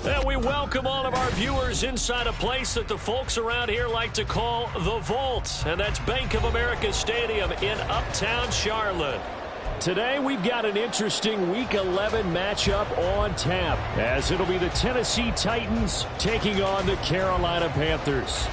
And we welcome all of our viewers inside a place that the folks around here like to call the Vault. And that's Bank of America Stadium in Uptown Charlotte. Today we've got an interesting Week 11 matchup on tap, as it'll be the Tennessee Titans taking on the Carolina Panthers.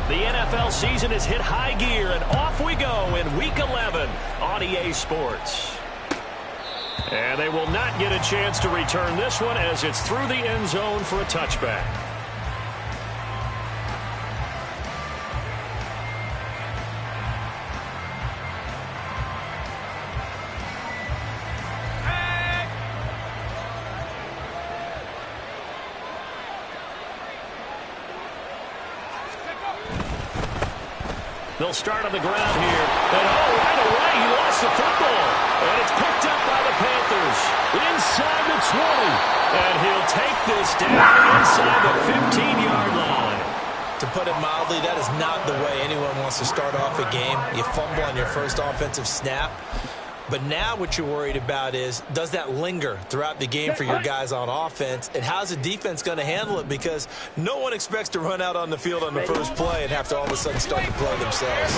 The NFL season has hit high gear, and off we go in Week 11 on EA Sports. And they will not get a chance to return this one as it's through the end zone for a touchback. They'll start on the ground here. And right away, he lost the football. And it's picked up by the Panthers inside the 20. And he'll take this down inside the 15-yard line. To put it mildly, that is not the way anyone wants to start off a game. You fumble on your first offensive snap. But now what you're worried about is, does that linger throughout the game for your guys on offense? And how's the defense going to handle it? Because no one expects to run out on the field on the first play and have to all of a sudden start to play themselves.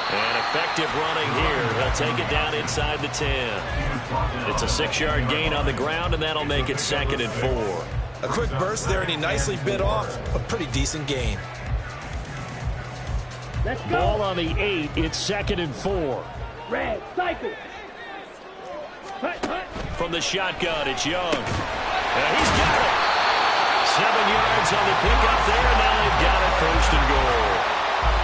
And effective running here. He'll take it down inside the 10. It's a 6-yard gain on the ground, and that'll make it 2nd and 4. A quick burst there, and he nicely bit off a pretty decent gain. Ball on the 8. It's 2nd and 4. Red, cycle. From the shotgun, it's Young. And he's got it. 7 yards on the pickup there, and now they've got it 1st and goal.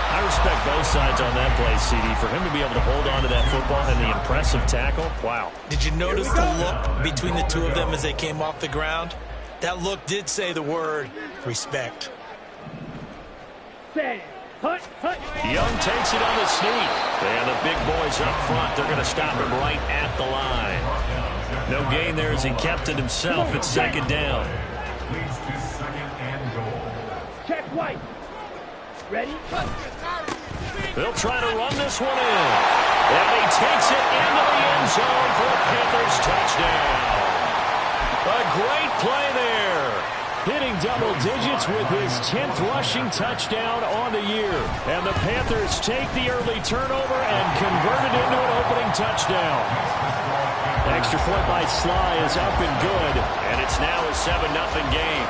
I respect both sides on that play, CD. For him to be able to hold on to that football and the impressive tackle, wow. Did you notice the look between the two of them as they came off the ground? That look did say the word respect. Young takes it on the sneak. And the big boys up front, they're going to stop him right at the line. No gain there as he kept it himself. It's 2nd down. Check White. Ready? They'll try to run this one in. And he takes it into the end zone for a Panthers touchdown. A great play there. Hitting double digits with his 10th rushing touchdown on the year. And the Panthers take the early turnover and convert it into an opening touchdown. Extra point by Sly is up and good. And it's now a 7-0 game.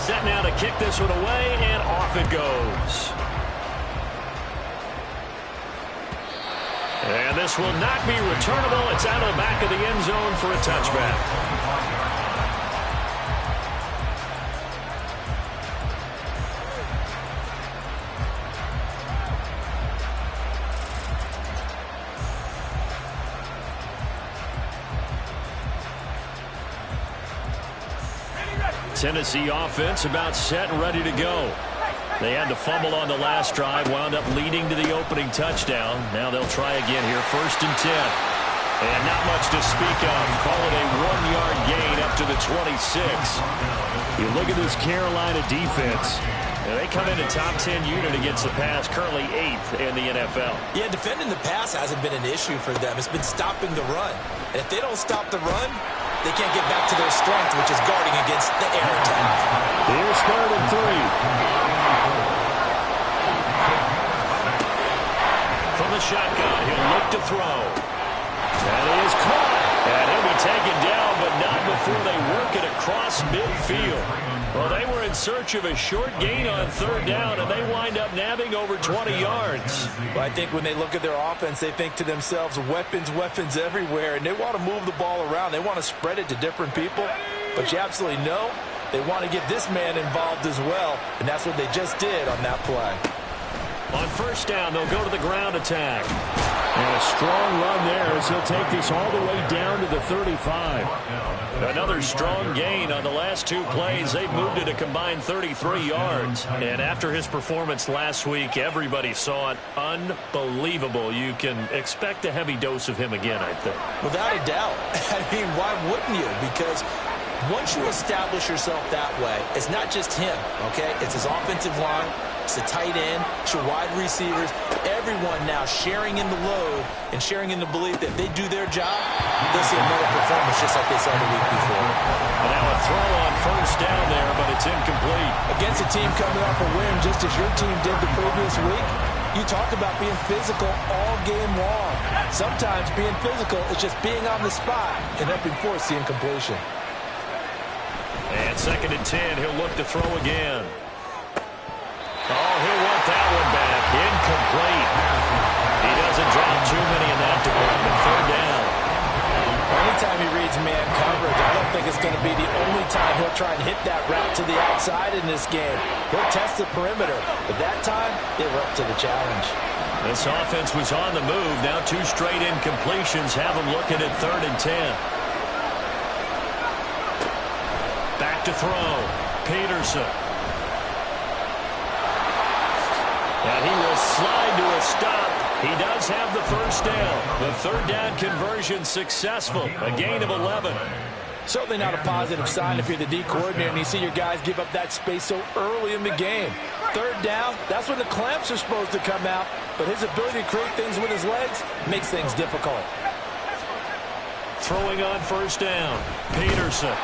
Set now to kick this one away, and off it goes. And this will not be returnable. It's out of the back of the end zone for a touchback. Tennessee offense about set and ready to go. They had to fumble on the last drive, wound up leading to the opening touchdown. Now they'll try again here, 1st and 10. And not much to speak of. Call it a 1-yard gain up to the 26. You look at this Carolina defense. And they come in a top 10 unit against the pass, currently 8th in the NFL. Yeah, defending the pass hasn't been an issue for them. It's been stopping the run. And if they don't stop the run, they can't get back to their strength, which is guarding against the air attack. Here's 3rd and 3. From the shotgun, he'll look to throw. And he is caught. And he'll be taken down, but not before they work it across midfield. Well, they were in search of a short gain on 3rd down, and they wind up nabbing over 20 yards. Well, I think when they look at their offense, they think to themselves, weapons, weapons everywhere, and they want to move the ball around. They want to spread it to different people, but you absolutely know they want to get this man involved as well, and that's what they just did on that play. On first down, they'll go to the ground attack. And a strong run there as he'll take this all the way down to the 35. Another strong gain on the last two plays. They've moved it a combined 33 yards. And after his performance last week, everybody saw it. Unbelievable. You can expect a heavy dose of him again, I think. Without a doubt. I mean, why wouldn't you? Because once you establish yourself that way, it's not just him, okay? It's his offensive line. It's the tight end, it's your wide receivers, everyone now sharing in the load and sharing in the belief that they do their job, they'll see another performance just like they saw the week before. And now a throw on first down there, but it's incomplete. Against a team coming off a win just as your team did the previous week, you talk about being physical all game long. Sometimes being physical is just being on the spot and helping force the incompletion. And 2nd and 10, he'll look to throw again. Oh, he'll want that one back. Incomplete. He doesn't drop too many in that department. 3rd down. Anytime he reads man coverage, I don't think it's going to be the only time he'll try and hit that route to the outside in this game. He'll test the perimeter, but that time, they were up to the challenge. This offense was on the move. Now 2 straight incompletions have them looking at 3rd and 10. Back to throw. Peterson. And he will slide to a stop. He does have the first down. The 3rd down conversion successful. A gain of 11. Certainly not a positive sign if you're the D coordinator and you see your guys give up that space so early in the game. 3rd down, that's when the clamps are supposed to come out. But his ability to create things with his legs makes things difficult. Throwing on first down. Peterson.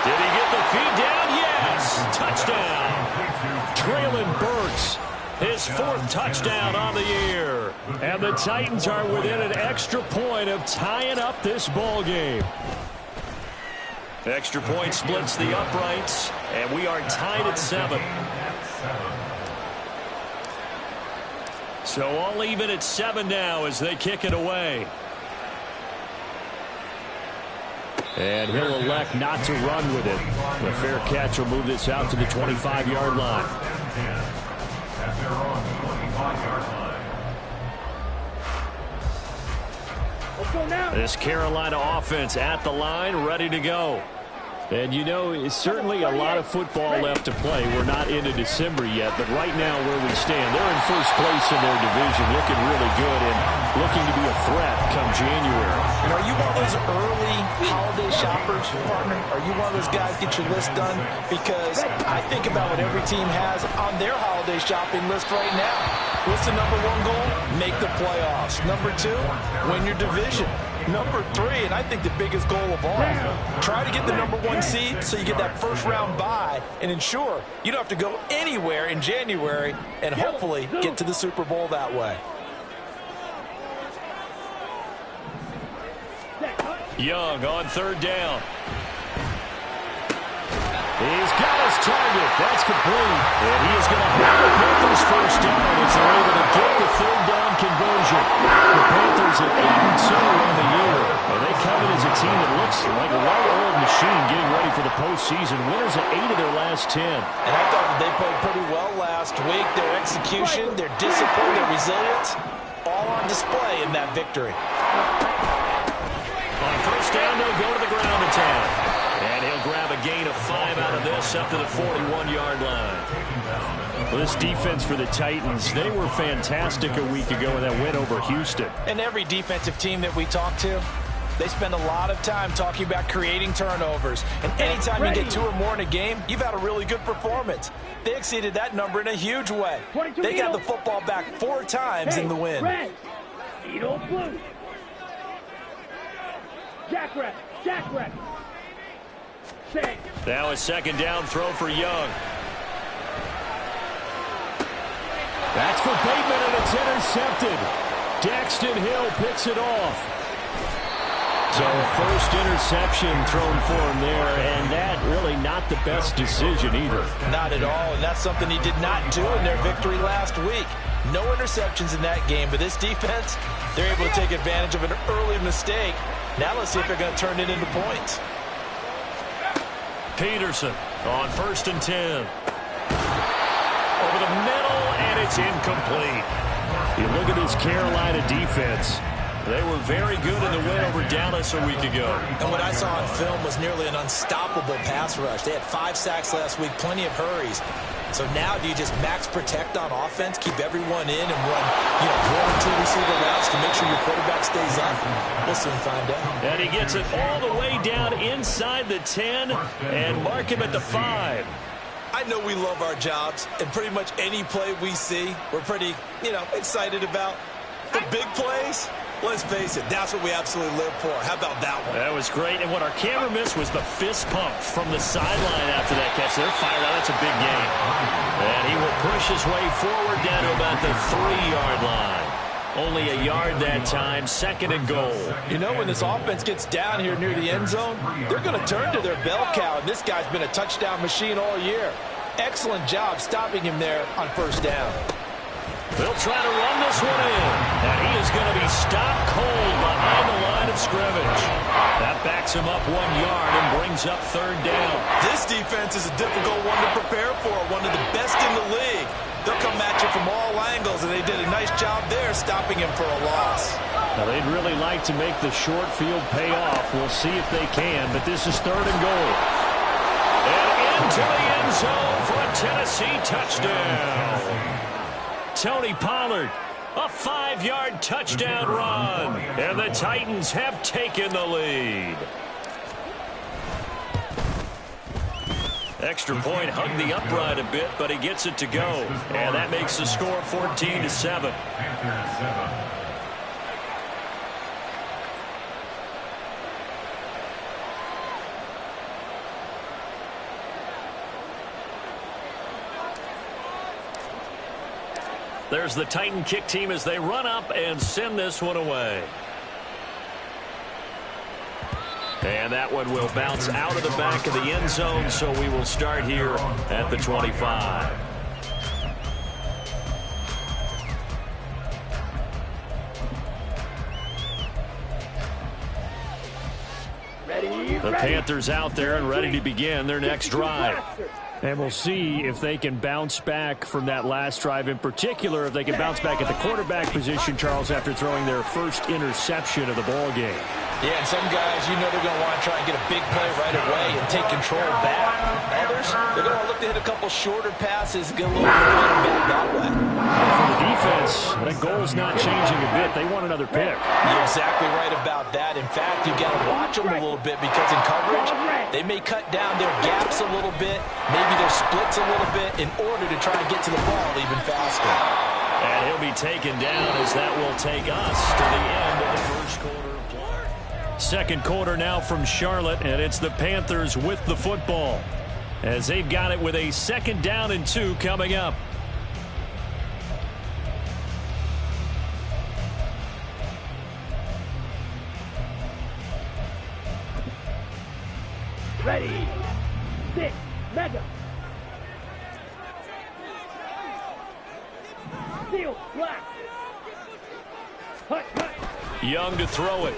Did he get the feed down? Yes! Touchdown! Traylon Burks, his 4th touchdown on the year. And the Titans are within an extra point of tying up this ball game. Extra point splits the uprights, and we are tied at 7. So all even at 7 now as they kick it away. And he'll elect not to run with it. The fair catch will move this out to the 25-yard line. This Carolina offense at the line, ready to go. And, you know, it's certainly a lot of football left to play. We're not into December yet, but right now where we stand, they're in first place in their division, looking really good and looking to be a threat come January. And are you one of those early holiday shoppers, partner? Are you one of those guys get your list done? Because I think about what every team has on their holiday shopping list right now. What's the number 1 goal? Make the playoffs. Number 2, win your division. Number 3, and I think the biggest goal of all, try to get the number 1 seed so you get that first-round bye and ensure you don't have to go anywhere in January and hopefully get to the Super Bowl that way. Young on 3rd down. He's got his target. That's complete. And he is going to have the Panthers first down as they're able to get the 3rd down conversion. The Panthers at 8-2 on the year. And they come in as a team that looks like a well-oiled machine getting ready for the postseason. Winners of 8 of their last 10. And I thought that they played pretty well last week. Their execution, their discipline, their resilience, all on display in that victory. On first down, they'll go to the ground attack. And he'll grab a gain of 5 out of this up to the 41-yard line. Well, this defense for the Titans, they were fantastic a week ago in that win over Houston. And every defensive team that we talk to, they spend a lot of time talking about creating turnovers. And anytime you get 2 or more in a game, you've had a really good performance. They exceeded that number in a huge way. They got the football back 4 times in the win. Red. Eagle blue. Jackrabbit. Jackrabbit. Now a 2nd down throw for Young. That's for Bateman, and it's intercepted. Daxton Hill picks it off. So first interception thrown for him there, and that really not the best decision either. Not at all, and that's something he did not do in their victory last week. No interceptions in that game, but this defense, they're able to take advantage of an early mistake. Now let's see if they're going to turn it into points. Peterson on 1st and 10. Over the middle, and it's incomplete. You look at this Carolina defense. They were very good in the win over Dallas a week ago. And what I saw on film was nearly an unstoppable pass rush. They had 5 sacks last week, plenty of hurries. So now do you just max protect on offense, keep everyone in, and run 1 or 2 receiver routes to make sure your quarterback stays up? We'll soon find out. And he gets it all the way down inside the 10 and mark him at the 5. I know we love our jobs, and pretty much any play we see, we're pretty, excited about. The big plays, let's face it, that's what we absolutely live for. How about that one? That was great, and what our camera missed was the fist pump from the sideline after that catch. They're fired out. That's a big game. And he will push his way forward down to about the 3-yard line. Only a yard that time, 2nd and goal. When this offense gets down here near the end zone, they're going to turn to their bell cow, and this guy's been a touchdown machine all year. Excellent job stopping him there on first down. They'll try to run this one in, and he is going to be stopped cold behind the line of scrimmage. That backs him up 1 yard and brings up 3rd down. This defense is a difficult one to prepare for, one of the best in the league. They'll come at you from all angles, and they did a nice job there stopping him for a loss. Now, they'd really like to make the short field pay off. We'll see if they can, but this is 3rd and goal. And into the end zone for a Tennessee touchdown. Tony Pollard, a 5-yard touchdown run, and the Titans have taken the lead. Extra point hugged the upright a bit, but he gets it to go, and that makes the score 14-7. There's the Titan kick team as they run up and send this one away. And that one will bounce out of the back of the end zone, so we will start here at the 25. The Panthers out there and ready to begin their next drive. And we'll see if they can bounce back from that last drive. In particular, if they can bounce back at the quarterback position, Charles, after throwing their first interception of the ball game. Yeah, and some guys, they're going to want to try and get a big play right away and take control back. Others, they're going to look to hit a couple shorter passes, get a little momentum back that way. And for the defense, that goal's not changing a bit. They want another pick. You're exactly right about that. In fact, you've got to watch them a little bit because in coverage, they may cut down their gaps a little bit, maybe their splits a little bit in order to try and get to the ball even faster. And he'll be taken down as that will take us to the end of the first quarter. Second quarter now from Charlotte, and it's the Panthers with the football as they've got it with a 2nd down and 2 coming up. Ready, 6, mega. Seal, black. Hut, hut. Young to throw it.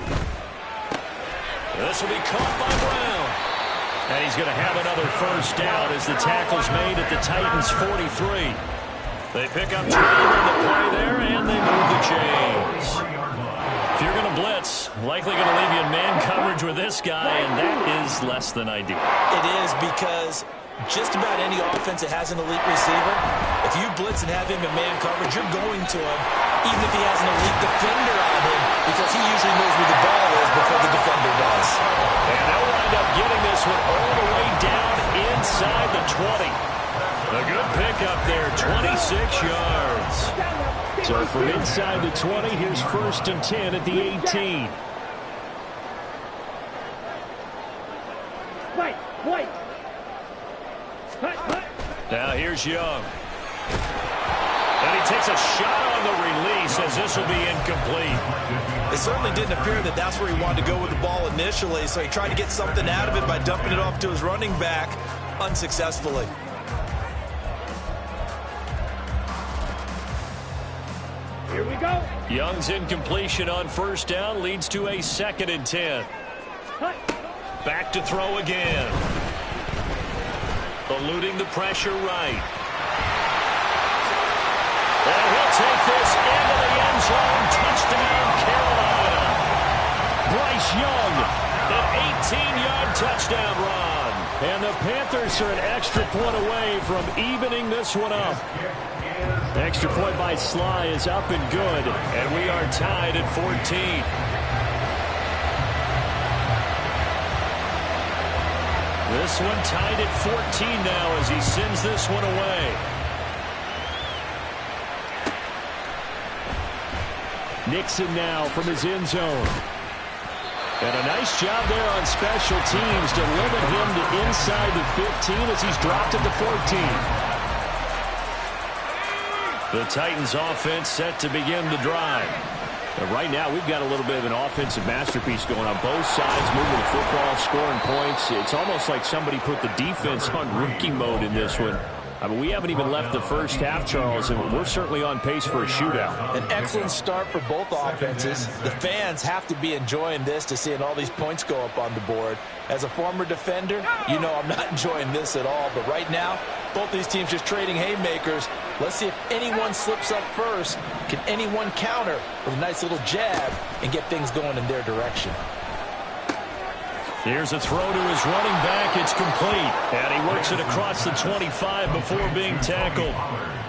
This will be caught by Brown. And he's going to have another first down as the tackle's made at the Titans' 43. They pick up 12 on the play there, and they move the chains. If you're going to blitz, likely going to leave you in man coverage with this guy, and that is less than ideal. It is because just about any offense that has an elite receiver, if you blitz and have him in man coverage, you're going to him, even if he has an elite defender on him, because he usually knows where the ball is before the defender does. And they'll wind up getting this one all the way down inside the 20. A good pickup there, 26 yards. So from inside the 20, here's 1st and 10 at the 18. White. Now here's Young. And he takes a shot on the release as this will be incomplete. It certainly didn't appear that that's where he wanted to go with the ball initially, so he tried to get something out of it by dumping it off to his running back unsuccessfully. Here we go. Young's incompletion on first down leads to a 2nd and 10. Back to throw again. Eluding the pressure right. take this into the end zone. Touchdown, Carolina. Bryce Young, an 18-yard touchdown run. And the Panthers are an extra point away from evening this one up. Extra point by Sly is up and good, and we are tied at 14. This one tied at 14 now as he sends this one away. Nixon now from his end zone. And a nice job there on special teams to limit him to inside the 15 as he's dropped at the 14. The Titans offense set to begin the drive. But right now we've got a little bit of an offensive masterpiece going on both sides, moving the football, scoring points. It's almost like somebody put the defense on rookie mode in this one. I mean, we haven't even left the first half, Charles, and we're certainly on pace for a shootout. An excellent start for both offenses. The fans have to be enjoying this to seeing all these points go up on the board. As a former defender, you know I'm not enjoying this at all. But right now, both these teams just trading haymakers. Let's see if anyone slips up first. Can anyone counter with a nice little jab and get things going in their direction? Here's a throw to his running back. It's complete. And he works it across the 25 before being tackled.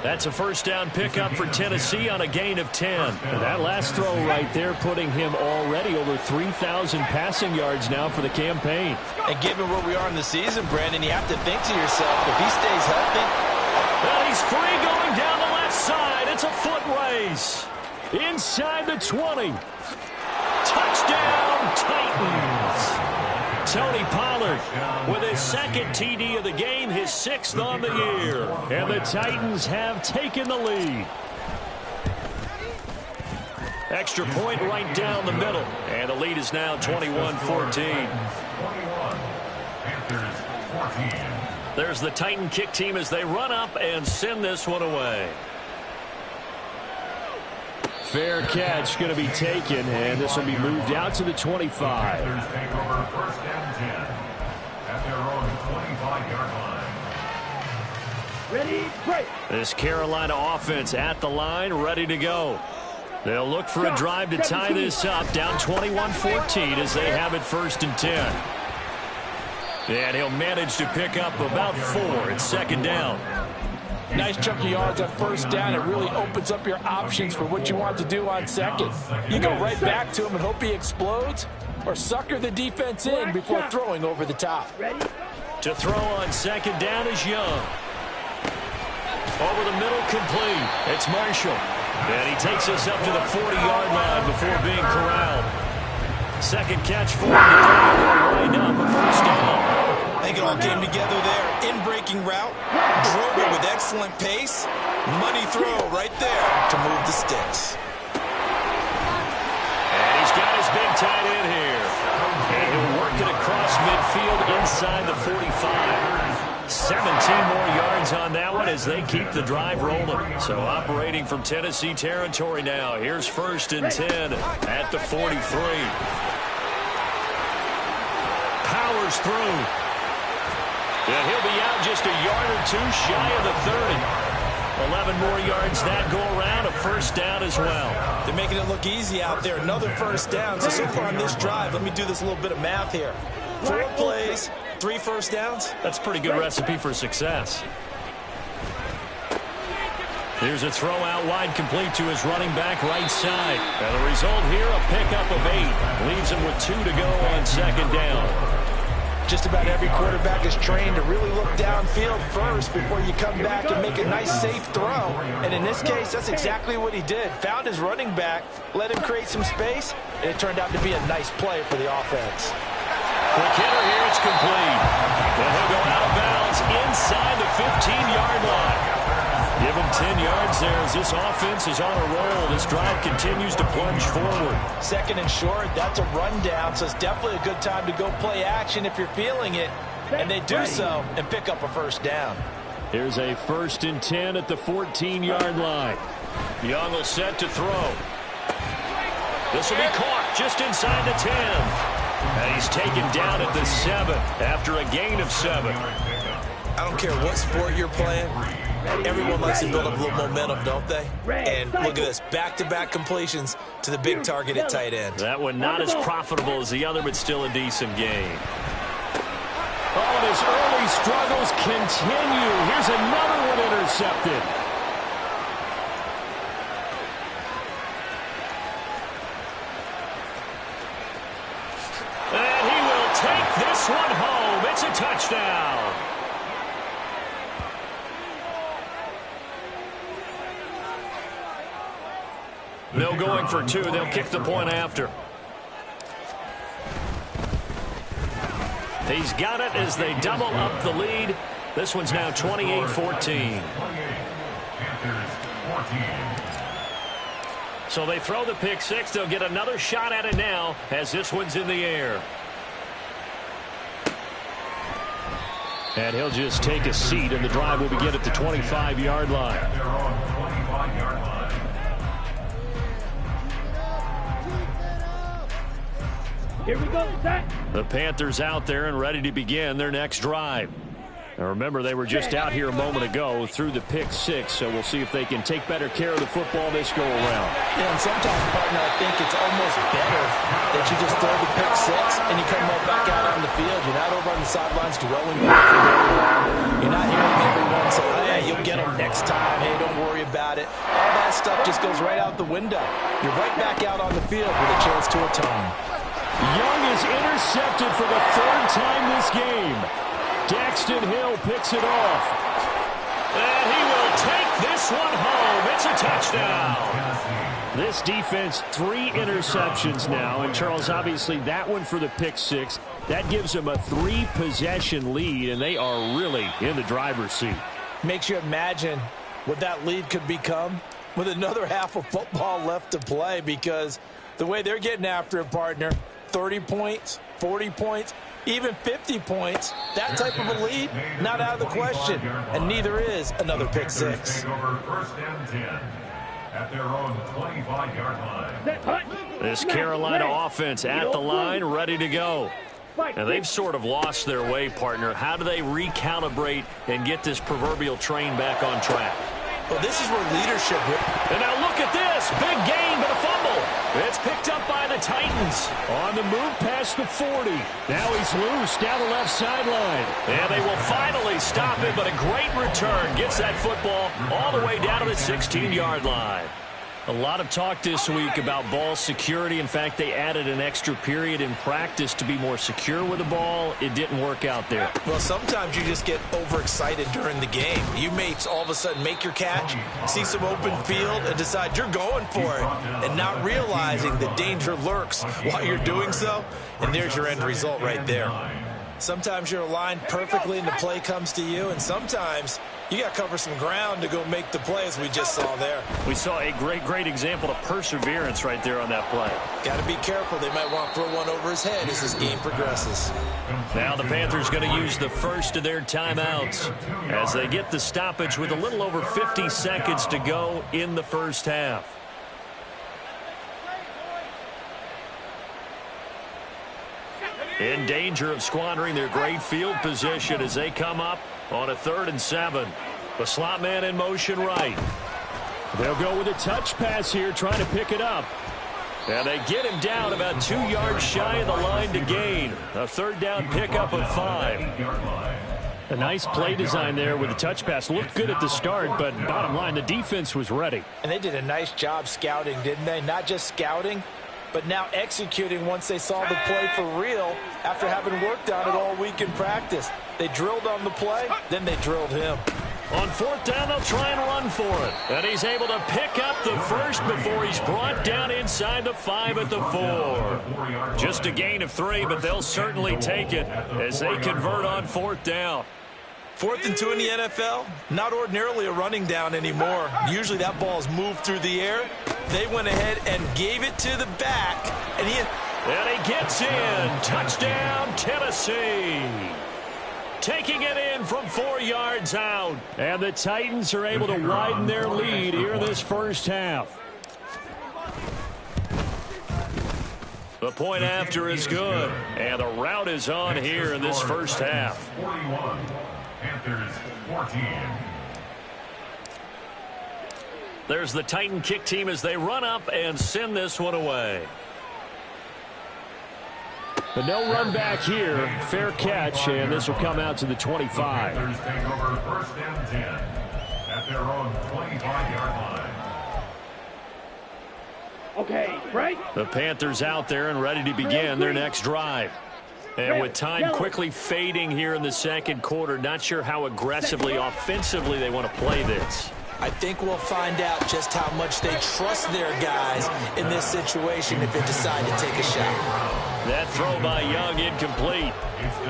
That's a first down pickup for Tennessee on a gain of 10. And that last throw right there putting him already over 3,000 passing yards now for the campaign. And given where we are in the season, Brandon, you have to think to yourself, if he stays healthy. And he's free going down the left side. It's a foot race. Inside the 20. Touchdown, Titans. Tony Pollard with his second TD of the game, his 6th on the year. And the Titans have taken the lead. Extra point right down the middle. And the lead is now 21-14. There's the Titan kick team as they run up and send this one away. Fair catch going to be taken, and this will be moved out to the 25. Ready, break. This Carolina offense at the line, ready to go. They'll look for a drive to tie this up, down 21-14 as they have it 1st and 10. And he'll manage to pick up about 4. It's 2nd down. Nice chunk of yards on 1st down. It really opens up your options for what you want to do on 2nd. You go right back to him and hope he explodes, or sucker the defense in before throwing over the top. To throw on 2nd down is Young. Over the middle, complete. It's Marshall. And he takes us up to the 40-yard line before being corralled. 2nd catch for him to wind up a 1st down. I think it all came together there. In-breaking route, drove it with excellent pace. Money throw right there to move the sticks. And he's got his big tight end here. And he'll work it across midfield inside the 45. 17 more yards on that one as they keep the drive rolling. So operating from Tennessee territory now. Here's 1st and 10 at the 43. Powers through. And he'll be out just a yard or 2 shy of the 30. 11 more yards that go around, a 1st down as well. They're making it look easy out there. Another 1st down. So far on this drive, let me do this little bit of math here. 4 plays, 3 1st downs. That's a pretty good recipe for success. Here's a throw out wide, complete to his running back right side. And the result here, a pickup of 8. Leaves him with 2 to go on 2nd down. Just about every quarterback is trained to really look downfield first before you come back and make a nice, safe throw. And in this case, that's exactly what he did. Found his running back, let him create some space, and it turned out to be a nice play for the offense. Quick hitter here, it's complete. And he'll go out of bounds inside the 15-yard line. Give him 10 yards there as this offense is on a roll. This drive continues to plunge forward. 2nd and short, that's a rundown, so it's definitely a good time to go play action if you're feeling it. And they do so and pick up a 1st down. Here's a 1st and 10 at the 14-yard line. Young will set to throw. This will be caught just inside the 10. And he's taken down at the 7 after a gain of 7. I don't care what sport you're playing. Everyone likes to build up a little momentum, don't they? And look at this, back-to-back completions to the big target at tight end. That one not as profitable as the other, but still a decent game. Oh, and his early struggles continue. Here's another one intercepted. And he will take this one home. It's a touchdown. No going for two. They'll kick the point after. He's got it as they double up the lead. This one's now 28-14. So they throw the pick six. They'll get another shot at it now as this one's in the air. And he'll just take a seat, and the drive will begin at the 25-yard line. Here we go, set. The Panthers out there and ready to begin their next drive. Now remember, they were just out here a moment ago through the pick six, so we'll see if they can take better care of the football this go around. Yeah, and sometimes, partner, I think it's almost better that you just throw the pick six and you come right back out on the field. You're not over on the sidelines dwelling back for very long. You're not hearing everyone say, oh, yeah, you'll get them next time. Hey, don't worry about it. All that stuff just goes right out the window. You're right back out on the field with a chance to atone. Young is intercepted for the third time this game. Daxton Hill picks it off. And he will take this one home. It's a touchdown. This defense, 3 interceptions now. And, Charles, obviously that one for the pick six. That gives them a 3-possession lead, and they are really in the driver's seat. Makes you imagine what that lead could become with another half of football left to play, because the way they're getting after it, partner, 30 points, 40 points, even 50 points, that type of a lead, not out of the question. And neither is another pick six. This Carolina offense at the line, ready to go. And they've sort of lost their way, partner. How do they recalibrate and get this proverbial train back on track? Well, this is where leadership... And now look at this. Big gain, but a fumble. It's picked up by the Titans. On the move past the 40. Now he's loose down the left sideline. And they will finally stop him, but a great return. Gets that football all the way down to the 16-yard line. A lot of talk this week about ball security. In fact, they added an extra period in practice to be more secure with the ball. It didn't work out there. Well, sometimes you just get overexcited during the game. You may all of a sudden make your catch, see some open field, and decide you're going for it, and not realizing the danger lurks while you're doing so. And there's your end result right there. Sometimes you're aligned perfectly and the play comes to you, and sometimes you got to cover some ground to go make the play, as we just saw there. We saw a great example of perseverance right there on that play. Got to be careful. They might want to throw one over his head as this game progresses. Now the Panthers going to use the first of their timeouts as they get the stoppage with a little over 50 seconds to go in the first half. In danger of squandering their great field position as they come up on a 3rd and 7. The slot man in motion right. They'll go with a touch pass here, trying to pick it up. And they get him down about 2 yards shy of the line to gain. A 3rd down pickup of 5. A nice play design there with the touch pass. Looked good at the start, but bottom line, the defense was ready. And they did a nice job scouting, didn't they? Not just scouting, but now executing once they saw the play for real after having worked on it all week in practice. They drilled on the play, then they drilled him. On 4th down, they'll try and run for it. And he's able to pick up the first before he's brought down inside the 5 at the 4. Just a gain of 3, but they'll certainly take it as they convert on 4th down. 4th and 2 in the NFL, not ordinarily a running down anymore. Usually that ball is moved through the air. They went ahead and gave it to the back. And he gets in. Touchdown, Tennessee. Taking it in from 4 yards out. And the Titans are able to widen their lead here in this first half. The point after is good. And the route is on here in this first half. Panthers 14. There's the Titan kick team as they run up and send this one away. But no run back here. Fair catch, and this will come out to the 25. Panthers take over first and 10 at their own 25-yard line. Okay, right? The Panthers out there and ready to begin their next drive. And with time quickly fading here in the second quarter, not sure how aggressively, offensively they want to play this. I think we'll find out just how much they trust their guys in this situation if they decide to take a shot. That throw by Young incomplete.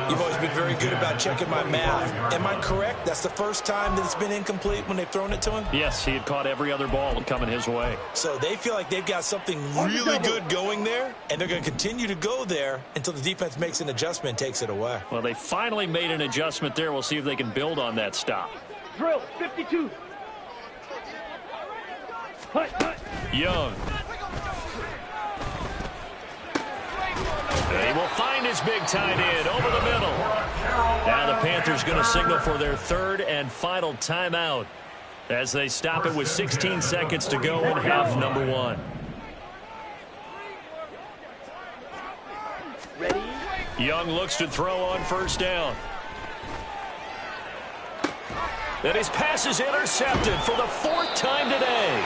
You've always been very good about checking my math. Am I correct? That's the first time that it's been incomplete when they've thrown it to him? Yes, he had caught every other ball coming his way. So they feel like they've got something really good going there, and they're going to continue to go there until the defense makes an adjustment and takes it away. Well, they finally made an adjustment there. We'll see if they can build on that stop. Drill, 52. Hut, hut. Young. He will find his big tight end over the middle. Now the Panthers going to signal for their third and final timeout as they stop it with 16 seconds to go in half number one. Ready? Young looks to throw on first down. And his pass is intercepted for the fourth time today.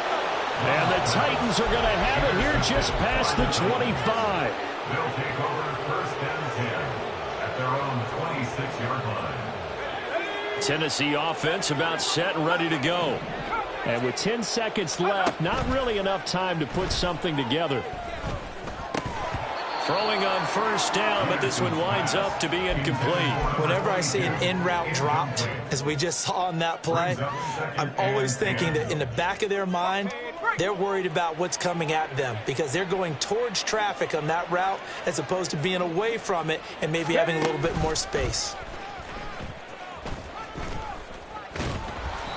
And the Titans are going to have it here just past the 25. They'll take over first and 10 at their own 26-yard line. Tennessee offense about set and ready to go. And with 10 seconds left, not really enough time to put something together. Throwing on first down, but this one winds up to be incomplete. Whenever I see an in route dropped, as we just saw on that play, I'm always thinking that in the back of their mind, they're worried about what's coming at them because they're going towards traffic on that route as opposed to being away from it and maybe having a little bit more space.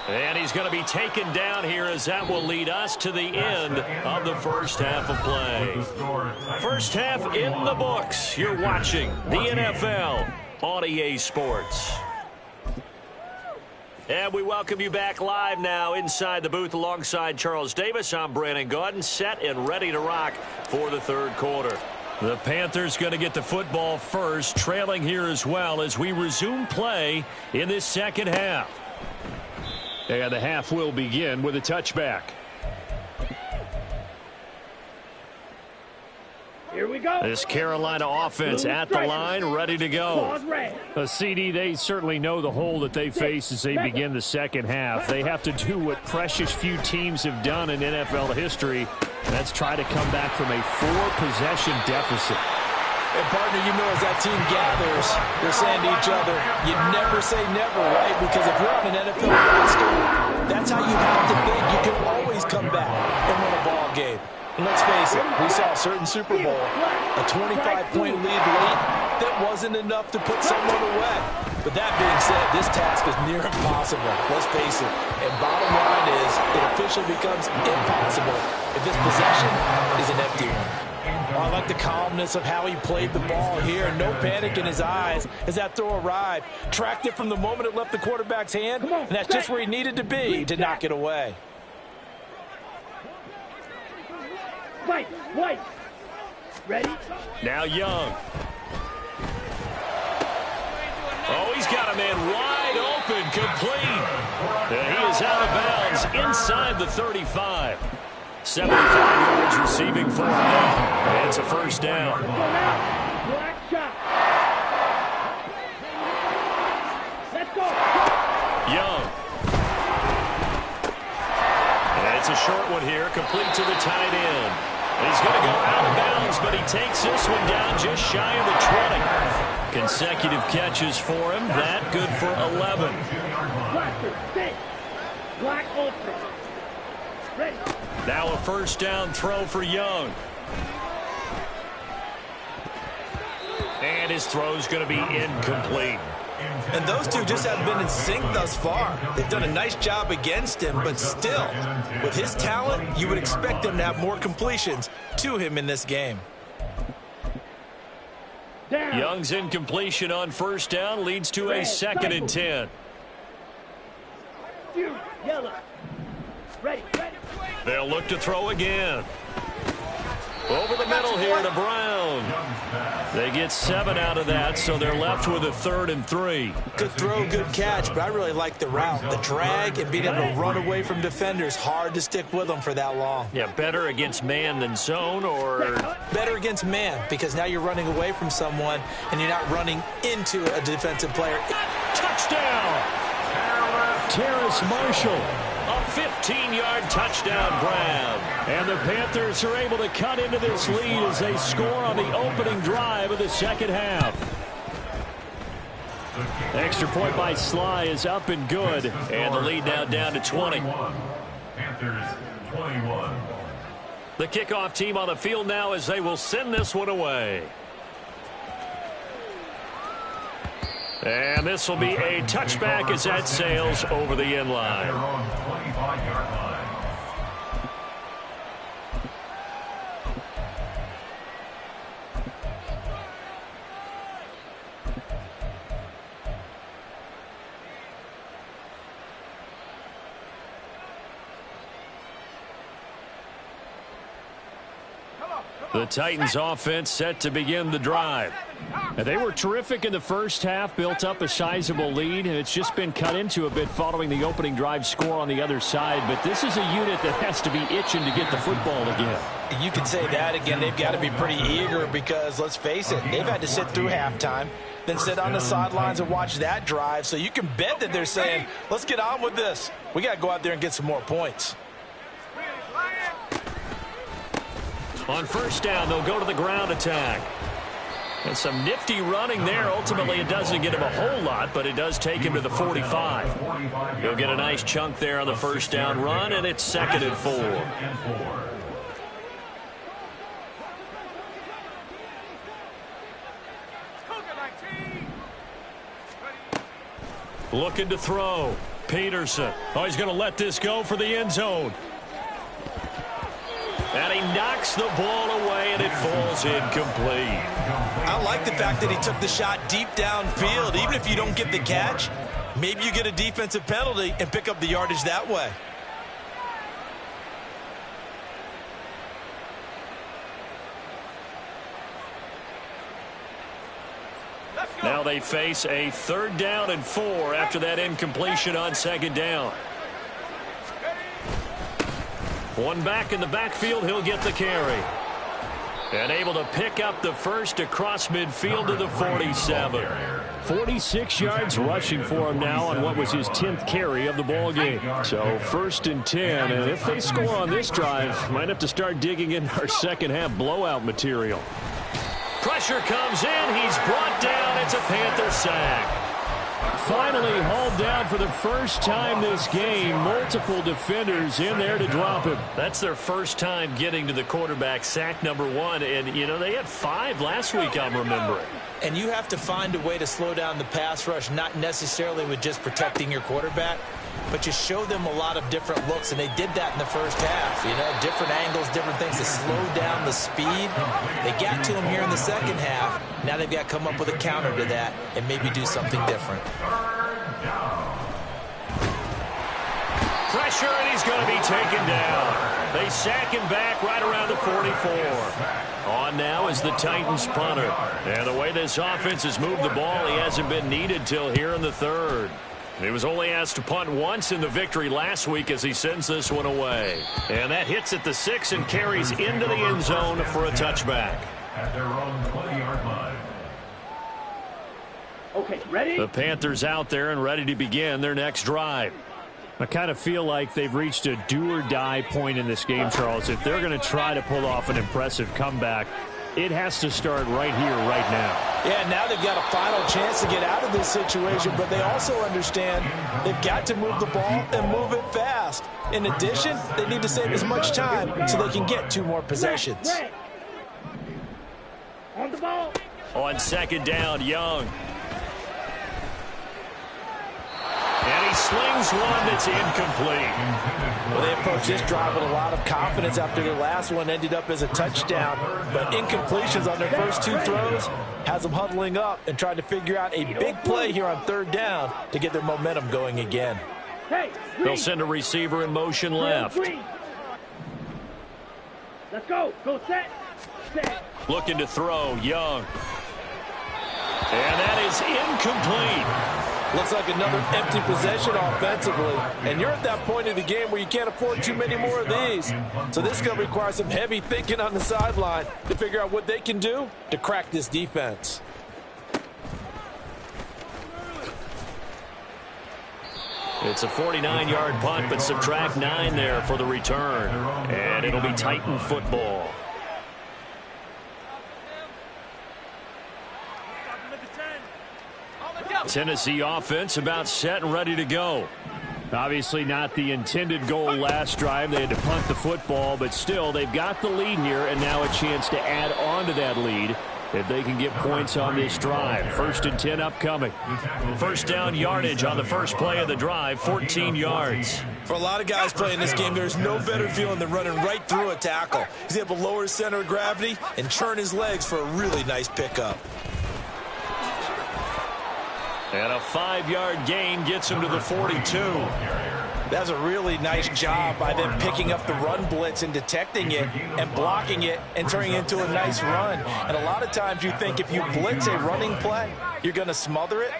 And he's going to be taken down here as that will lead us to the end of the first half of play. First half in the books. You're watching the NFL on EA Sports. And we welcome you back live now inside the booth alongside Charles Davis. I'm Brandon Gaudin, set and ready to rock for the third quarter. The Panthers going to get the football first, trailing here as well as we resume play in this second half. And the half will begin with a touchback. Here we go. This Carolina offense at the line, ready to go. A CD, they certainly know the hole that they face as they begin the second half. They have to do what precious few teams have done in NFL history, and that's try to come back from a 4-possession deficit. And, partner, you know as that team gathers, they're saying to each other, you never say never, right? Because if you're on an NFL roster, that's how you have to think. You can always come back and win a ball game. And let's face it, we saw a certain Super Bowl, a 25-point lead late that wasn't enough to put someone away. But that being said, this task is near impossible. Let's face it. And bottom line is, it officially becomes impossible if this possession is an empty one. I like the calmness of how he played the ball here. No panic in his eyes as that throw arrived. Tracked it from the moment it left the quarterback's hand, and that's just where he needed to be to knock it away. White. Ready? Now Young. Oh, he's got a man wide open, complete. And he is out of bounds inside the 35. 75 yards receiving for him now. It's a first down. Black shot. Let's go. Young. And it's a short one here, complete to the tight end. He's going to go out of bounds, but he takes this one down just shy of the 20. Consecutive catches for him. That good for 11. Blaster, six. Black ultra. Ready. Now a first down throw for Young. And his throw's going to be incomplete. And those two just haven't been in sync thus far. They've done a nice job against him, but still, with his talent, you would expect him to have more completions to him in this game. Down. Young's incompletion on first down leads to a 2nd and 10. Yellow. Ready. They'll look to throw again. Over the middle here to Brown. They get 7 out of that, so they're left with a 3rd and 3. Good throw, good catch, but I really like the route. The drag and being able to run away from defenders, hard to stick with them for that long. Yeah, better against man than zone, or? Better against man, because now you're running away from someone and you're not running into a defensive player. Touchdown! Terrace Marshall. A 15-yard touchdown grab. And the Panthers are able to cut into this lead as they score on the opening drive of the second half. Extra point by Sly is up and good. And the lead now down to 20. Panthers 21. The kickoff team on the field now as they will send this one away. And this will be a touchback as that sails over the end line. Their own 25-yard line. The Titans offense set to begin the drive. And they were terrific in the first half, built up a sizable lead, and it's just been cut into a bit following the opening drive score on the other side. But this is a unit that has to be itching to get the football again. You can say that again. They've got to be pretty eager because, let's face it, they've had to sit through halftime, then sit on the sidelines and watch that drive. So you can bet that they're saying, let's get on with this. We got to go out there and get some more points. On first down, they'll go to the ground attack. And some nifty running there. Ultimately, it doesn't get him a whole lot, but it does take him to the 45. He'll get a nice chunk there on the first down run, and it's 2nd and 4. Looking to throw. Peterson. Oh, he's going to let this go for the end zone. And he knocks the ball away, and it falls incomplete. I like the fact that he took the shot deep downfield. Even if you don't get the catch, maybe you get a defensive penalty and pick up the yardage that way. Now they face a 3rd down and 4 after that incompletion on 2nd down. One back in the backfield, he'll get the carry. And able to pick up the first across midfield to the 47. 46 yards rushing for him now on what was his 10th carry of the ball game. So 1st and 10, and if they score on this drive, might have to start digging in our second half blowout material. Pressure comes in, he's brought down, it's a Panther sack. Finally hauled down for the first time this game. Multiple defenders in there to drop him. That's their first time getting to the quarterback, sack number 1. And, you know, they had 5 last week, I'm remembering. And you have to find a way to slow down the pass rush, not necessarily with just protecting your quarterback, but you show them a lot of different looks, and they did that in the first half. You know, different angles, different things to slow down the speed. They got to him here in the second half. Now they've got to come up with a counter to that and maybe do something different. Pressure, and he's going to be taken down. They sack him back right around the 44. On now is the Titans punter. And the way this offense has moved the ball, he hasn't been needed till here in the 3rd. He was only asked to punt once in the victory last week as he sends this one away. And that hits at the 6 and carries into the end zone for a touchback. At their own 20-yard line. Okay, ready? The Panthers out there and ready to begin their next drive. I kind of feel like they've reached a do-or-die point in this game, Charles. If they're going to try to pull off an impressive comeback, it has to start right here, right now. Yeah, now they've got a final chance to get out of this situation, but they also understand they've got to move the ball and move it fast. In addition, they need to save as much time so they can get 2 more possessions. Red. On the ball. On 2nd down, Young. And he slings one that's incomplete. Well, they approached this drive with a lot of confidence after their last one ended up as a touchdown. But incompletions on their first 2 throws has them huddling up and trying to figure out a big play here on 3rd down to get their momentum going again. Hey, They'll send a receiver in motion left. green. Let's go. Go set. Set. Looking to throw, Young. And that is incomplete. Looks like another empty possession offensively. And you're at that point in the game where you can't afford too many more of these. So this is going to require some heavy thinking on the sideline to figure out what they can do to crack this defense. It's a 49-yard punt, but subtract 9 there for the return. And it'll be Titan football. Tennessee offense about set and ready to go. Obviously not the intended goal last drive. They had to punt the football, but still they've got the lead here and now a chance to add on to that lead if they can get points on this drive. 1st and 10 upcoming. First down yardage on the first play of the drive, 14 yards. For a lot of guys playing this game, there's no better feeling than running right through a tackle. He's able to lower his center of gravity and churn his legs for a really nice pickup. And a 5-yard gain gets him to the 42. That's a really nice job by them picking up the run blitz and detecting it and blocking it and turning it into a nice run. And a lot of times you think if you blitz a running play, you're going to smother it.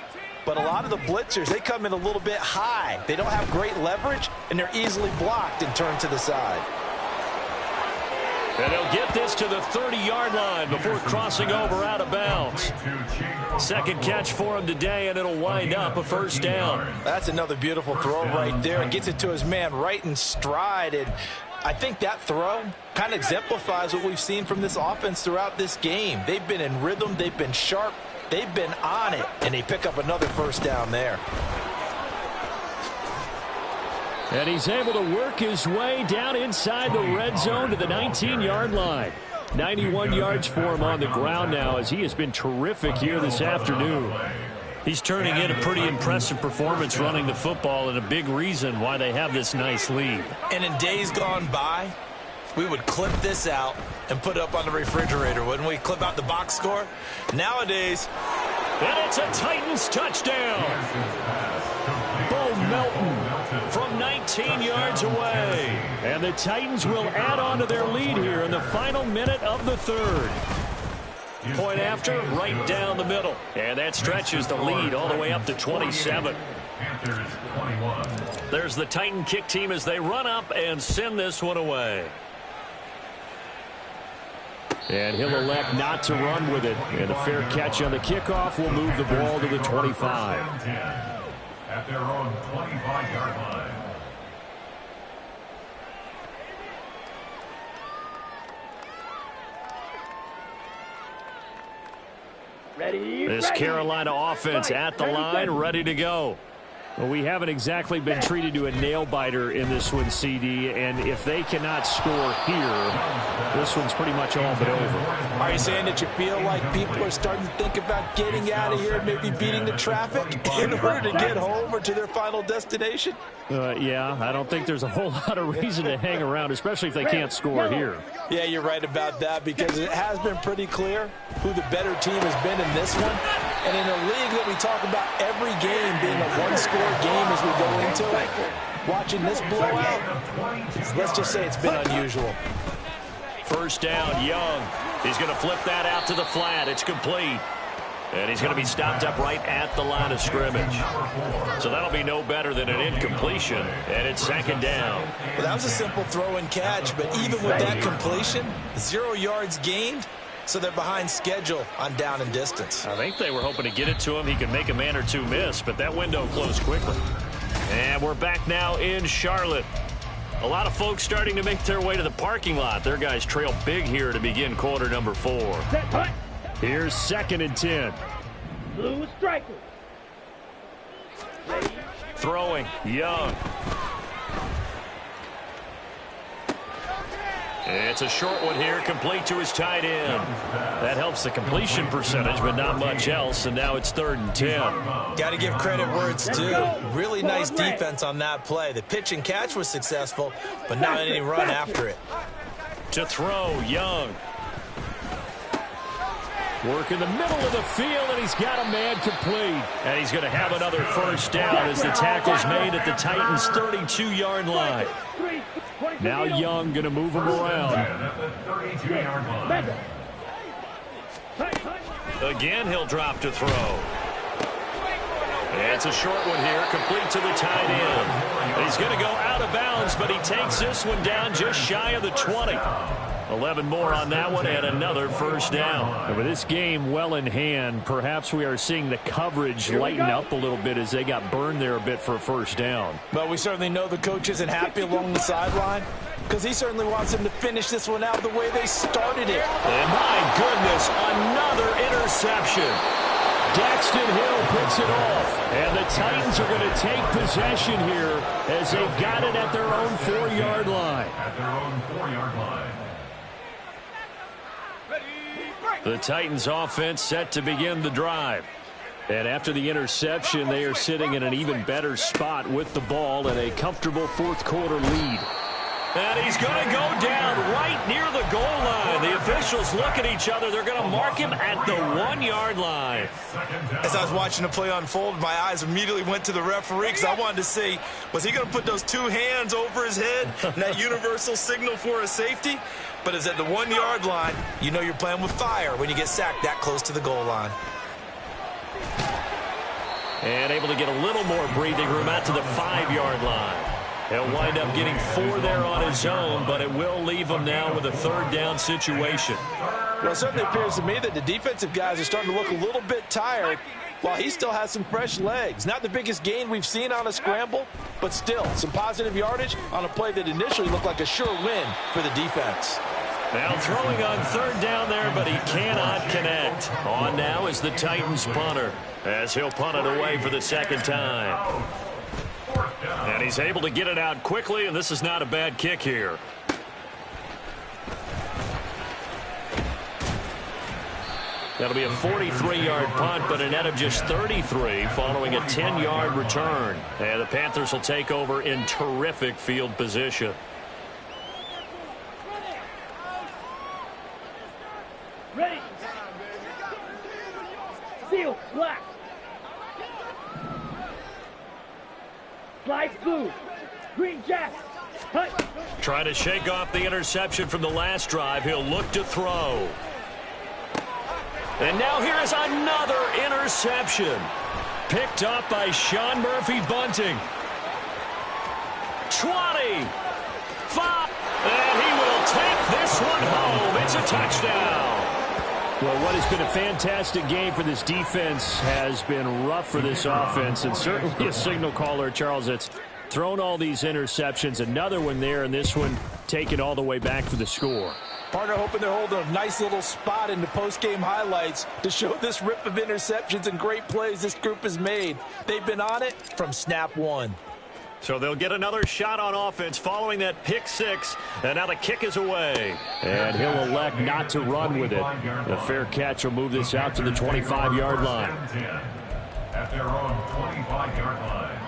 But a lot of the blitzers, they come in a little bit high. They don't have great leverage, and they're easily blocked and turned to the side. And he'll get this to the 30-yard line before crossing over out of bounds. Second catch for him today, and it'll wind up a first down. That's another beautiful throw right there. Gets it to his man right in stride. And I think that throw kind of exemplifies what we've seen from this offense throughout this game. They've been in rhythm. They've been sharp. They've been on it. And they pick up another first down there. And he's able to work his way down inside the red zone to the 19-yard line. 91 yards for him on the ground now as he has been terrific here this afternoon. He's turning in a pretty impressive performance running the football and a big reason why they have this nice lead. And in days gone by, we would clip this out and put it up on the refrigerator, wouldn't we? Clip out the box score. Nowadays, and it's a Titans touchdown. Bo Melton from 19 yards away. And the Titans will add on to their lead here in the final minute of the third. Point after, right down the middle. And that stretches the lead all the way up to 27. There's the Titan kick team as they run up and send this one away. And he'll elect not to run with it. And a fair catch on the kickoff will move the ball to the 25. At their own 25-yard line. Ready. This ready. Carolina offense at the line, ready to go. Well, we haven't exactly been treated to a nail-biter in this one, CD, and if they cannot score here, this one's pretty much all but over. are you saying that you feel like people are starting to think about getting out of here and maybe beating the traffic in order to get home or to their final destination? Yeah, I don't think there's a whole lot of reason to hang around, especially if they can't score here. Yeah, you're right about that because it has been pretty clear who the better team has been in this one. And in a league that we talk about every game being a one-score game as we go into it, watching this blowout, let's just say it's been unusual. First down, Young. He's going to flip that out to the flat. It's complete. And he's going to be stopped up right at the line of scrimmage. So that'll be no better than an incompletion, and it's second down. Well, that was a simple throw and catch, but even with that completion, 0 yards gained, so they're behind schedule on down and distance. I think they were hoping to get it to him. He could make a man or two miss, but that window closed quickly. And we're back now in Charlotte. A lot of folks starting to make their way to the parking lot. Their guys trail big here to begin quarter number 4. Set, punt. Here's 2nd and 10. Blue striker. Ready. Throwing, Young. It's a short one here, complete to his tight end. That helps the completion percentage, but not much else, and now it's 3rd and 10. Got to give credit where it's due. Really nice defense on that play. The pitch and catch was successful, but not any run after it. To throw, Young. Work in the middle of the field, and he's got a man complete. And he's going to have another first down as the tackle's made at the Titans' 32-yard line. Now Young going to move him around. Again, he'll drop to throw. It's a short one here, complete to the tight end. He's going to go out of bounds, but he takes this one down just shy of the 20. 11 more on that one and another first down. And with this game well in hand, perhaps we are seeing the coverage lighten up a little bit as they got burned there a bit for a first down. But we certainly know the coach isn't happy along the sideline because he certainly wants them to finish this one out the way they started it. And my goodness, another interception. Daxton Hill picks it off. And the Titans are going to take possession here as they've got it at their own 4-yard line. At their own 4-yard line. The Titans offense set to begin the drive. And after the interception, they are sitting in an even better spot with the ball and a comfortable fourth-quarter lead. And he's going to go down right near the goal line. The officials look at each other. They're going to mark him at the 1-yard line. As I was watching the play unfold, my eyes immediately went to the referee because I wanted to see, was he going to put those two hands over his head and that universal signal for a safety? But it's at the 1-yard line. You know you're playing with fire when you get sacked that close to the goal line. And able to get a little more breathing room out to the 5-yard line. He'll wind up getting 4 there on his own, but it will leave him now with a third down situation. Well, it certainly appears to me that the defensive guys are starting to look a little bit tired while he still has some fresh legs. Not the biggest gain we've seen on a scramble, but still some positive yardage on a play that initially looked like a sure win for the defense. Now throwing on third down there, but he cannot connect. On now is the Titans punter as he'll punt it away for the second time. And he's able to get it out quickly, and this is not a bad kick here. That'll be a 43-yard punt, but a net of just 33 following a 10-yard return. And the Panthers will take over in terrific field position. Ready. Seal, black. Slice blue. Green jacket. Touch. Trying to shake off the interception from the last drive. He'll look to throw. And now here is another interception. Picked up by Sean Murphy-Bunting. 20. 5. And he will take this one home. It's a touchdown. Well, what has been a fantastic game for this defense has been rough for this offense, and certainly a signal caller, Charles, that's thrown all these interceptions. Another one there, and this one taken all the way back for the score. Partner hoping they're holding a nice little spot in the post-game highlights to show this rip of interceptions and great plays this group has made. They've been on it from snap one. So they'll get another shot on offense following that pick six. And now the kick is away. And he'll elect not to run with it. A fair catch will move this out to the 25-yard line. At their own 25-yard line.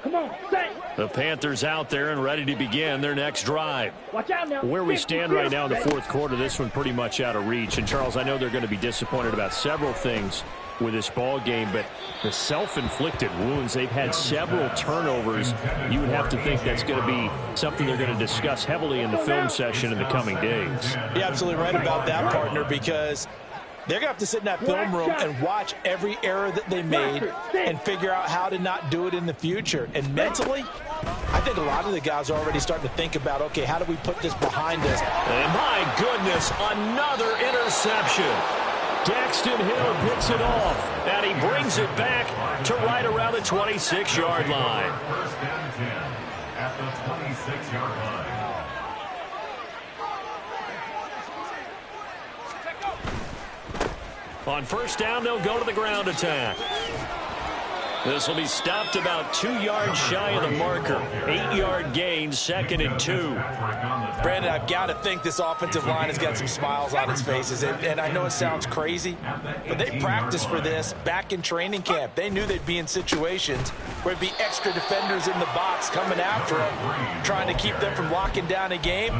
Come on, set. The Panthers out there and ready to begin their next drive. Watch out now. Where we stand right now in the fourth quarter, this one pretty much out of reach. And, Charles, I know they're going to be disappointed about several things with this ball game, but the self-inflicted wounds, they've had several turnovers. You would have to think that's going to be something they're going to discuss heavily in the film session in the coming days. You're absolutely right about that, partner, because they're going to have to sit in that film room and watch every error that they made and figure out how to not do it in the future. And mentally, I think a lot of the guys are already starting to think about, okay, how do we put this behind us? And my goodness, another interception. Daxton Hill picks it off, and he brings it back to right around the 26-yard line. First down 10 at the 26-yard line. On first down, they'll go to the ground attack. This will be stopped about 2 yards shy of the marker. 8-yard gain, 2nd and 2. Brandon, I've got to think this offensive line has got some smiles on its faces. And I know it sounds crazy, but they practiced for this back in training camp. They knew they'd be in situations where it'd be extra defenders in the box coming after them, trying to keep them from locking down a game.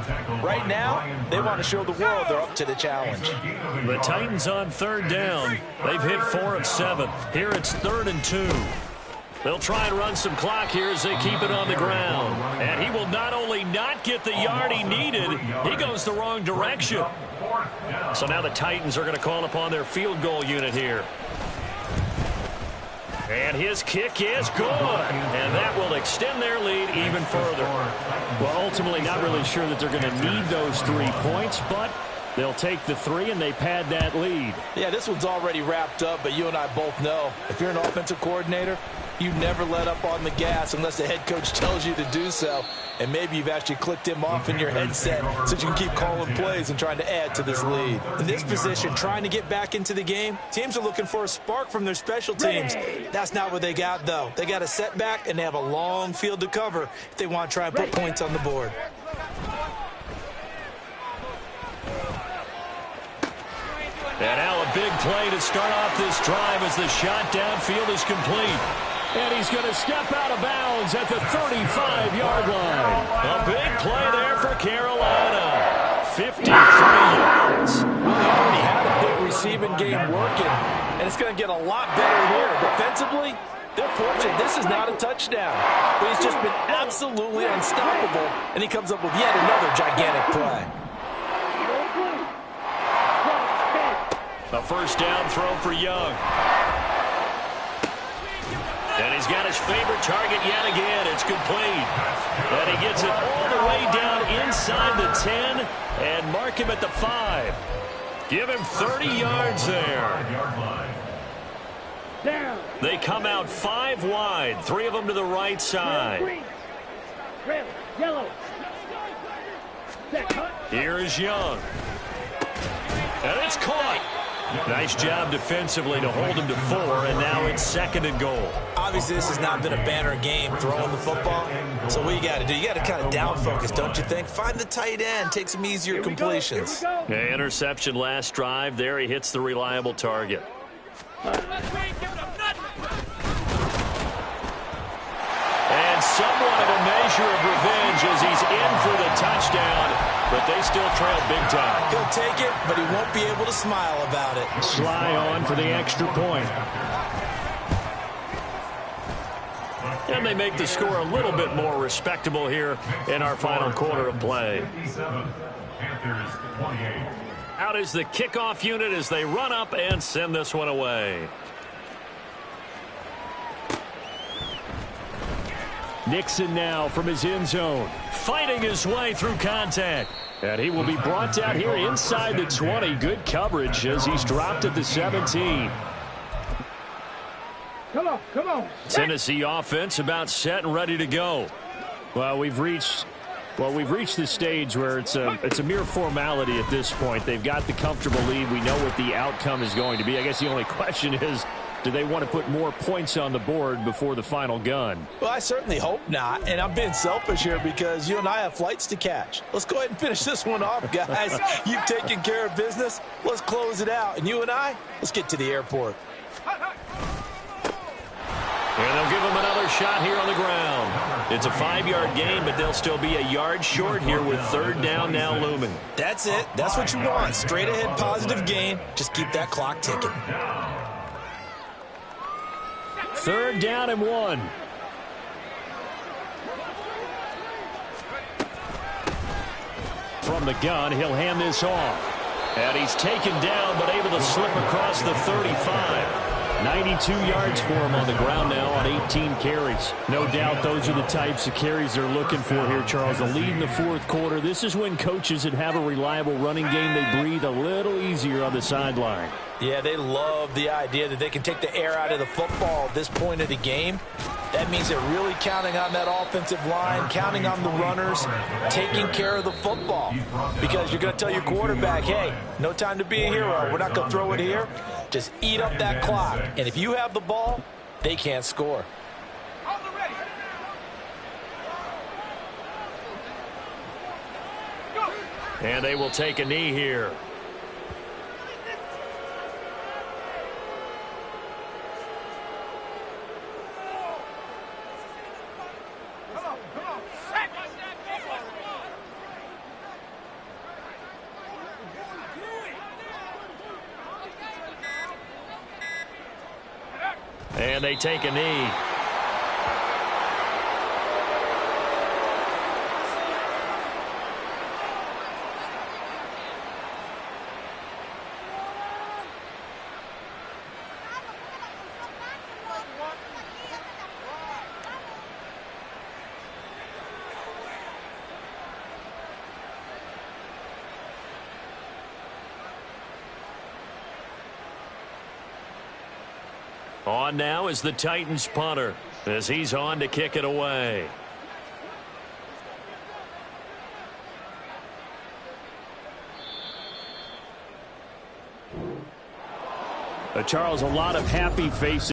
Right now, they want to show the world they're up to the challenge. The Titans on 3rd down. They've hit 4 of 7. Here it's 3rd and 2. They'll try and run some clock here as they keep it on the ground. And he will not only not get the yard he needed, he goes the wrong direction. So now the Titans are going to call upon their field goal unit here. And his kick is good. And that will extend their lead even further. Well, ultimately not really sure that they're going to need those 3 points, but they'll take the 3 and they pad that lead. Yeah, this one's already wrapped up, but you and I both know if you're an offensive coordinator, you never let up on the gas unless the head coach tells you to do so. And maybe you've actually clicked him off in your headset so you can keep calling plays and trying to add to this lead. In this position, trying to get back into the game, teams are looking for a spark from their special teams. That's not what they got, though. They got a setback, and they have a long field to cover if they want to try and put points on the board. And now a big play to start off this drive as the shot downfield is complete. And he's going to step out of bounds at the 35-yard line. A big play there for Carolina. 53 yards. They already had a big receiving game working, and it's going to get a lot better here. Defensively, they're fortunate this is not a touchdown. But he's just been absolutely unstoppable, and he comes up with yet another gigantic play. A first down throw for Young. And he's got his favorite target yet again. It's complete. And he gets it all the way down inside the 10 and mark him at the 5. Give him 30 yards there. Down. They come out 5 wide, 3 of them to the right side. Green. Red. Yellow. Set. Cut. Here is Young. And it's caught. Nice job defensively to hold him to 4, and now it's 2nd and goal. Obviously, this has not been a banner game throwing the football. So what you got to do, you got to kind of down focus, don't you think? Find the tight end, take some easier completions. Yeah, interception last drive. There he hits the reliable target. And somewhat of a measure of revenge as he's in for the touchdown. But they still trail big time. He'll take it, but he won't be able to smile about it. Sly on for the extra point. And they make the score a little bit more respectable here in our final quarter of play. Out is the kickoff unit as they run up and send this one away. Nixon now from his end zone, fighting his way through contact. And he will be brought down here inside the 20. Good coverage as he's dropped at the 17. Come on, come on. Tennessee offense about set and ready to go. Well, we've reached the stage where it's a mere formality at this point. They've got the comfortable lead. We know what the outcome is going to be. I guess the only question is, do they want to put more points on the board before the final gun? Well, I certainly hope not, and I'm being selfish here because you and I have flights to catch. Let's go ahead and finish this one off, guys. You've taken care of business. Let's close it out, and you and I, let's get to the airport. And they'll give him another shot here on the ground. It's a 5-yard gain, but they'll still be a yard short here with 3rd down now looming. That's it. That's what you want. Straight ahead positive gain. Just keep that clock ticking. 3rd down and 1. From the gun, he'll hand this off. And he's taken down, but able to slip across the 35. 92 yards for him on the ground now on 18 carries. No doubt those are the types of carries they're looking for here, Charles. The lead in the 4th quarter. This is when coaches that have a reliable running game, they breathe a little easier on the sideline. Yeah, they love the idea that they can take the air out of the football at this point of the game. That means they're really counting on that offensive line, counting on the runners, taking care of the football. Because you're going to tell your quarterback, hey, no time to be a hero. We're not going to throw it here. Just eat up that clock. And if you have the ball, they can't score. And they will take a knee here. And they take a knee. On now is the Titans punter as he's on to kick it away. Charles, a lot of happy faces.